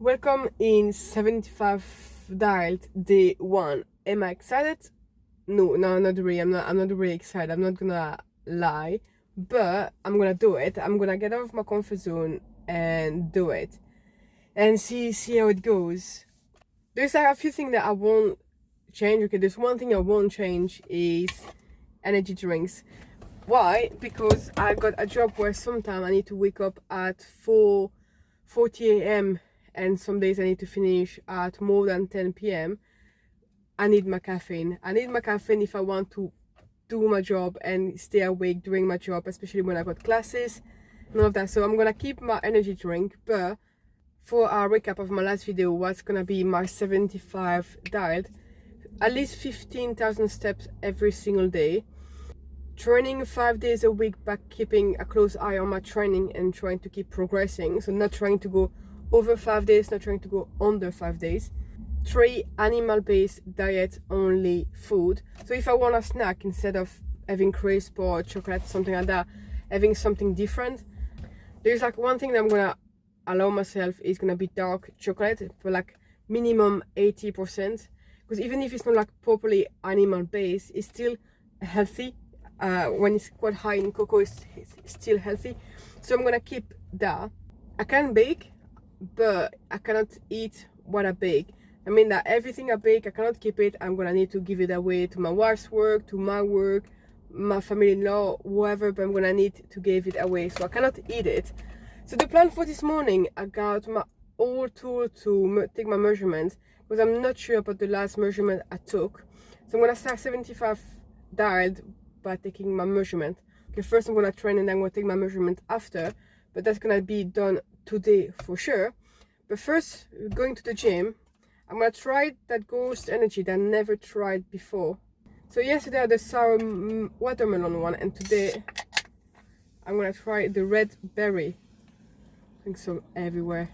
Welcome in 75 dialed day 1. Am I excited? No, not really. I'm not really excited. I'm not gonna lie. But I'm gonna do it. I'm gonna get out of my comfort zone and do it. And see how it goes. There's like a few things that I won't change. Okay, there's one thing I won't change is energy drinks. Why? Because I got a job where sometimes I need to wake up at 4:40 a.m. and some days I need to finish at more than 10 p.m. I need my caffeine. I need my caffeine if I want to do my job and stay awake during my job, especially when I got classes and all of that. So I'm gonna keep my energy drink, but for a recap of my last video, what's gonna be my 75 diet, at least 15,000 steps every single day, training 5 days a week, but keeping a close eye on my training and trying to keep progressing. So not trying to go over 5 days, not trying to go under 5 days. 3 animal-based diet only food. So if I want a snack, instead of having crisp or chocolate, something like that, having something different, there's like one thing that I'm gonna allow myself is gonna be dark chocolate for like minimum 80%, because even if it's not like properly animal based, it's still healthy. When it's quite high in cocoa, it's still healthy. So I'm gonna keep that. I can bake, but I cannot eat what I bake. I mean that everything I bake, I cannot keep it. I'm gonna need to give it away to my wife's work, to my work, my family-in-law, whoever, but I'm gonna need to give it away, so I cannot eat it. So the plan for this morning, I got my old tool to take my measurements, because I'm not sure about the last measurement I took. So I'm gonna start 75 dialed by taking my measurement. Okay, first I'm gonna train and then I'm gonna take my measurement after, but that's gonna be done today for sure. But first, going to the gym, I'm gonna try that Ghost Energy that I never tried before. So yesterday I had the sour watermelon one, and today I'm gonna try the red berry. I think so everywhere.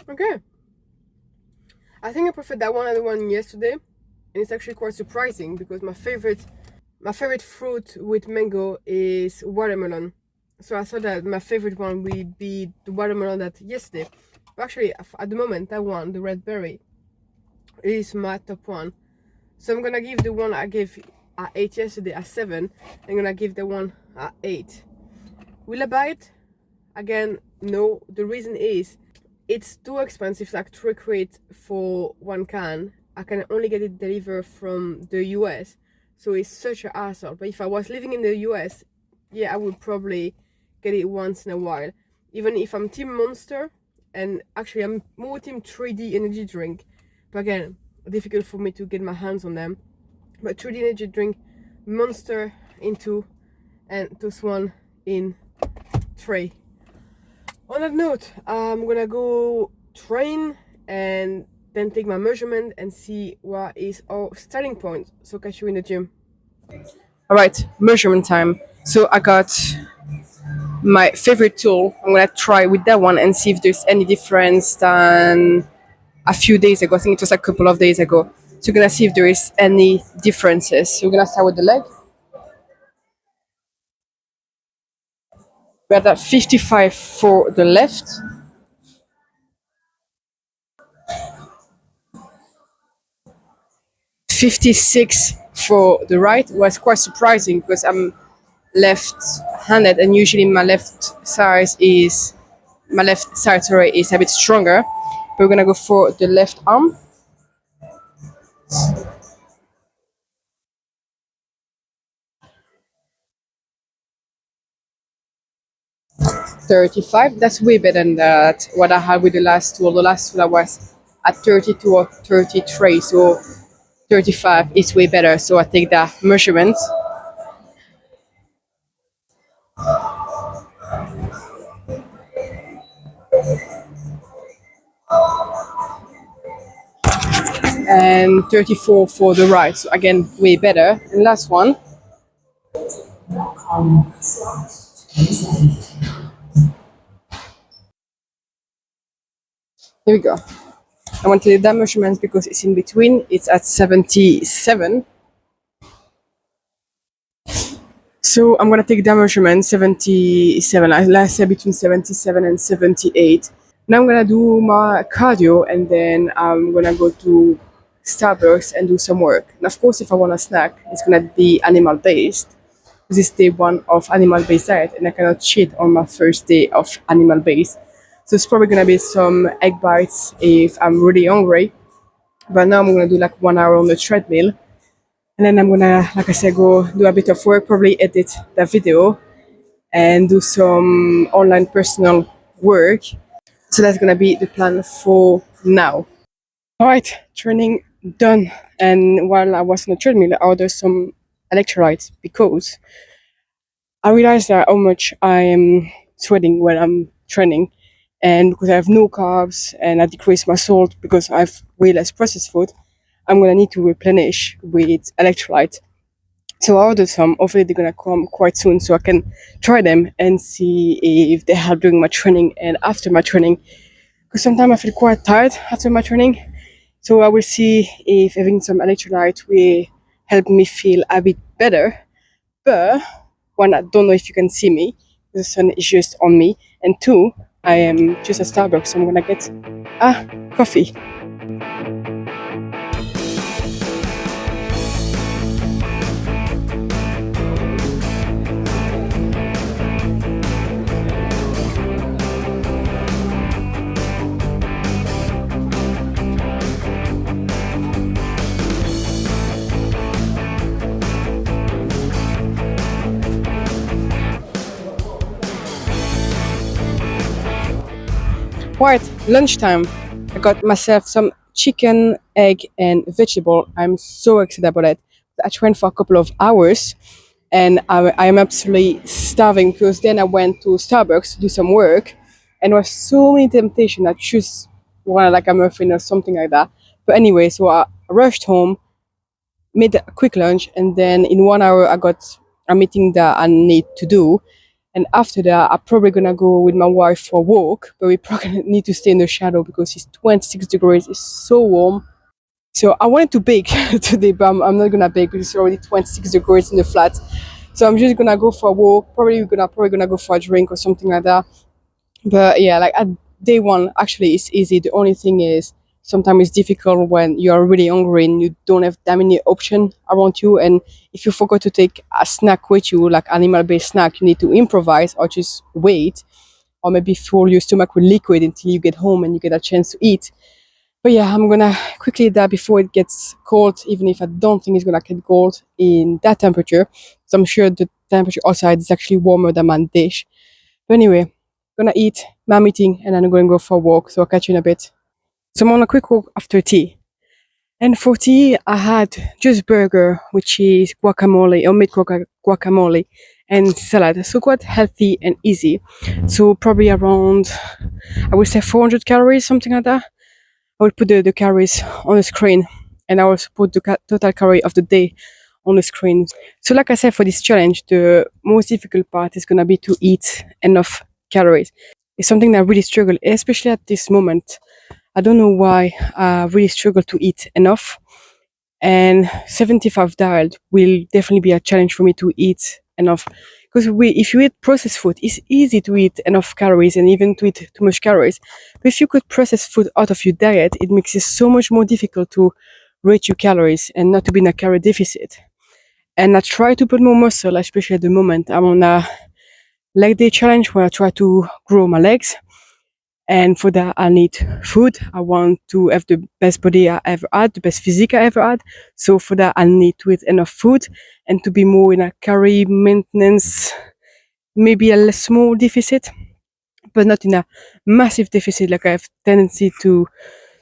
Okay, I think I prefer that one than the one yesterday, and it's actually quite surprising because my favorite fruit with mango is watermelon. So I thought that my favorite one would be the watermelon that yesterday. But actually, at the moment, that one, the red berry, is my top one. So I'm gonna give the one I gave at 8 yesterday at 7. I'm gonna give the one at 8. Will I buy it? Again, no. The reason is it's too expensive, like 3 crates for 1 can. I can only get it delivered from the US, so it's such a hassle. But if I was living in the US, yeah, I would probably get it once in a while. Even if I'm Team Monster, and actually I'm more Team 3D energy drink, but again, difficult for me to get my hands on them. But 3D energy drink, Monster in 2, and this one in 3. On that note, I'm gonna go train and then take my measurement and see what is our starting point. So catch you in the gym. All right, measurement time. So I got my favorite tool. I'm gonna try with that one and see if there's any difference than a few days ago. I think it was a couple of days ago. So we're gonna see if there is any differences. So we're gonna start with the leg. We're at 55 for the left, 56 for the right. It was quite surprising because I'm left-handed, and usually my left side, sorry, is a bit stronger. But we're gonna go for the left arm. 35. That's way better than that what I had with the last tool. The last tool I was at 32 or 33, so 35 is way better. So I take that measurement. And 34 for the right. So again, way better. And last one. Here we go. I want to do that measurement because it's in between. It's at 77. So I'm gonna take the measurement 77. Let's say between 77 and 78. Now I'm gonna do my cardio and then I'm gonna go to Starbucks and do some work. And of course, if I want a snack, it's gonna be animal based. This is day one of animal based diet, and I cannot cheat on my first day of animal based. So it's probably gonna be some egg bites if I'm really hungry. But now I'm gonna do like 1 hour on the treadmill, and then I'm gonna, like I said, go do a bit of work, probably edit the video and do some online personal work. So that's gonna be the plan for now. All right, training done. And while I was on the treadmill, I ordered some electrolytes because I realized that how much I am sweating when I'm training, and because I have no carbs and I decrease my salt because I have way less processed food, I'm gonna need to replenish with electrolyte. So I ordered some. Hopefully they're gonna come quite soon, so I can try them and see if they help during my training and after my training. Because sometimes I feel quite tired after my training, so I will see if having some electrolyte will help me feel a bit better. But one, I don't know if you can see me. The sun is just on me, and two, I am just at Starbucks, so I'm gonna get a coffee. Right, lunchtime. I got myself some chicken, egg, and vegetable. I'm so excited about it. I trained for a couple of hours, and I am absolutely starving because then I went to Starbucks to do some work, and there was so many temptation. I choose one like a muffin or something like that. But anyway, so I rushed home, made a quick lunch, and then in 1 hour I got a meeting that I need to do. And after that, I'm probably gonna go with my wife for a walk, but we probably need to stay in the shadow because it's 26 degrees. It's so warm. So I wanted to bake today, but I'm not gonna bake because it's already 26 degrees in the flat. So I'm just gonna go for a walk. Probably gonna go for a drink or something like that. But yeah, like at day one, actually, it's easy. The only thing is sometimes it's difficult when you're really hungry and you don't have that many options around you. And if you forgot to take a snack with you, like animal-based snack, you need to improvise or just wait, or maybe fill your stomach with liquid until you get home and you get a chance to eat. But yeah, I'm gonna quickly eat that before it gets cold, even if I don't think it's gonna get cold in that temperature. So I'm sure the temperature outside is actually warmer than my dish. But anyway, gonna eat my meeting and then I'm gonna go for a walk. So I'll catch you in a bit. So I'm on a quick walk after tea. And for tea, I had just burger, which is guacamole or made guacamole and salad. So quite healthy and easy. So probably around, I would say 400 calories, something like that. I will put the calories on the screen and I will put the total calorie of the day on the screen. So like I said, for this challenge, the most difficult part is going to be to eat enough calories. It's something that I really struggle, especially at this moment. I don't know why I really struggle to eat enough. And 75 diet will definitely be a challenge for me to eat enough. Because if you eat processed food, it's easy to eat enough calories and even to eat too much calories. But if you cut processed food out of your diet, it makes it so much more difficult to rate your calories and not to be in a calorie deficit. And I try to put more muscle, especially at the moment. I'm on a leg day challenge where I try to grow my legs. And for that, I need food. I want to have the best body I ever had, the best physique I ever had. So for that, I need to eat enough food and to be more in a calorie maintenance, maybe a less small deficit, but not in a massive deficit like I have tendency to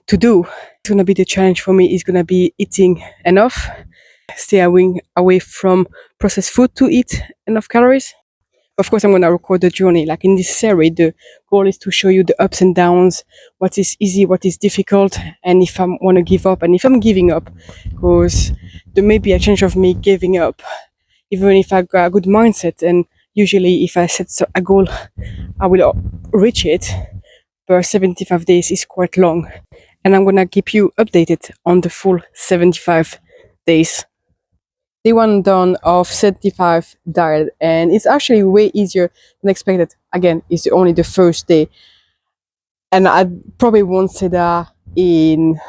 do. It's gonna be the challenge for me. Is gonna be eating enough, stay away from processed food to eat enough calories. Of course, I'm going to record the journey. Like in this series, the goal is to show you the ups and downs, what is easy, what is difficult, and if I want to give up, and if I'm giving up, because there may be a chance of me giving up, even if I got a good mindset. And usually, if I set a goal, I will reach it. But 75 days is quite long, and I'm going to keep you updated on the full 75 days. day one done of 75 diet, and it's actually way easier than expected. Again, it's only the first day, and I probably won't say that in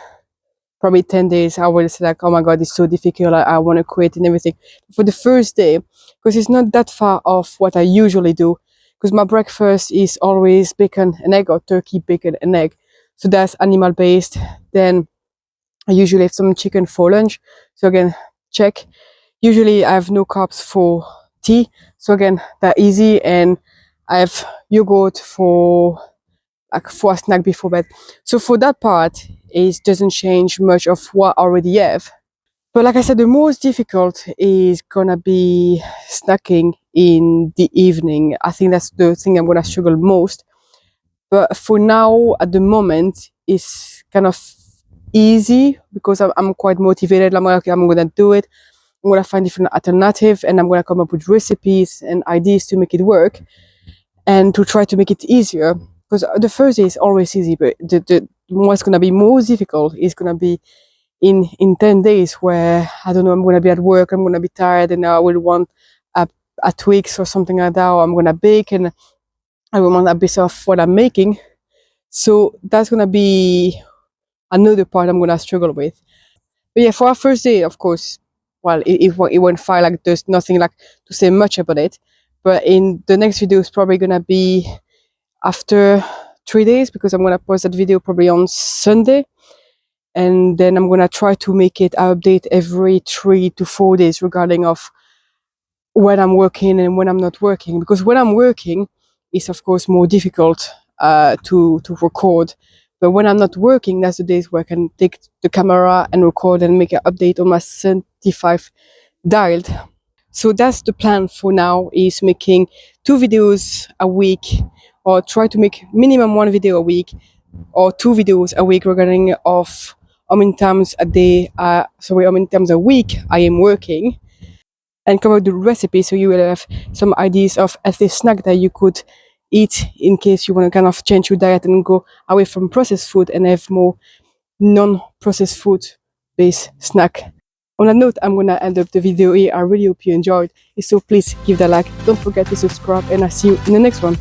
probably 10 days I will say like, oh my god, it's so difficult, I want to quit and everything. For the first day, because it's not that far off what I usually do, because my breakfast is always bacon and egg, or turkey, bacon and egg, so that's animal based. Then I usually have some chicken for lunch, so again, check. Usually I have no carbs for tea, so again, that easy. And I have yogurt for like for a snack before bed. So for that part, it doesn't change much of what I already have. But like I said, the most difficult is gonna be snacking in the evening. I think that's the thing I'm gonna struggle most. But for now, at the moment, it's kind of easy because I'm quite motivated. I'm like, okay, I'm gonna do it. I'm gonna find different alternative, and I'm gonna come up with recipes and ideas to make it work, and to try to make it easier. Because the first day is always easy, but the what's gonna be most difficult is gonna be in 10 days, where I don't know, I'm gonna be at work, I'm gonna be tired, and I will want a Twix or something like that, or I'm gonna bake and I will want a bit of what I'm making. So that's gonna be another part I'm gonna struggle with. But yeah, for our first day, of course, well, it won't file, like there's nothing like to say much about it. But in the next video is probably gonna be after 3 days, because I'm gonna post that video probably on Sunday, and then I'm gonna try to make it I update every 3 to 4 days regarding of when I'm working and when I'm not working. Because when I'm working, it's of course more difficult to record. But when I'm not working, that's the days where I can take the camera and record and make an update on my 75 dialed. So that's the plan for now, is making 2 videos a week, or try to make minimum 1 video a week, or 2 videos a week regarding of how many times a day, how many times a week I am working, and come up with the recipe, so you will have some ideas of healthy snack that you could eat in case you want to kind of change your diet and go away from processed food and have more non-processed food based snack. On that note, I'm gonna end up the video here. I really hope you enjoyed. If so, please give that like, don't forget to subscribe, and I'll see you in the next one.